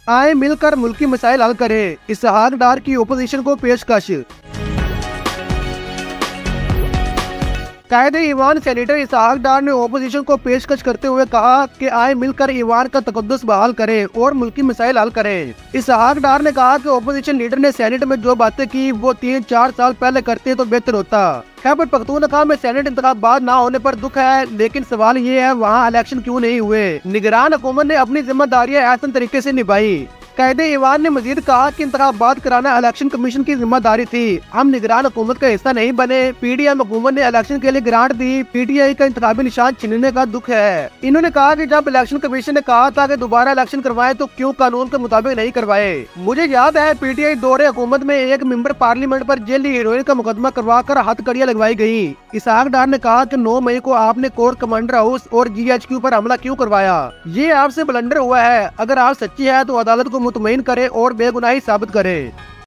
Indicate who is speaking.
Speaker 1: आए मिलकर मुल्की मसाइल हल करें, इसहाक डार की ओपोजिशन को पेशकश। कायदे ईवान सेनेटर इसहाक डार ने ओपोजिशन को पेशकश करते हुए कहा कि आए मिलकर ईवान का तकद्दुस बहाल करें और मुल्की मसाइल हल करें। इसहाक डार ने कहा कि ओपोजिशन लीडर ने सेनेट में जो बातें की वो 3-4 साल पहले करते तो बेहतर होता। खैबर पख्तूनख्वा में सेनेट इंतखाबात ना होने पर दुख है, लेकिन सवाल ये है वहाँ इलेक्शन क्यों नहीं हुए। निगरान हुकूमत ने अपनी जिम्मेदारियां ऐसे तरीके से निभाई। कायदे ईवान ने मजीद कहा कि इंतखाबात कराना इलेक्शन कमीशन की जिम्मेदारी थी, हम निगरान हुकूमत का हिस्सा नहीं बने। पीडीएम हुकूमत ने इलेक्शन के लिए ग्रांट दी, पीटीआई का इंतखाबी निशान छीनने का दुख है। इन्होंने कहा कि जब इलेक्शन कमीशन ने कहा था कि दोबारा इलेक्शन करवाए तो क्यों कानून के मुताबिक नहीं करवाए। मुझे याद है पीटीआई दौरे हुकूमत में एक मेंबर पार्लियामेंट पर जेली हीरोइन का मुकदमा करवा कर हथकड़ियां लगवाई गयी। इसहाक डार ने कहा कि 9 मई को आपने कोर कमांडर हाउस और GHQ पर हमला क्यों करवाया। ये आपसे ब्लंडर हुआ है, अगर आप सच्ची है तो अदालत को मुतमईन करे और बेगुनाही साबित करे।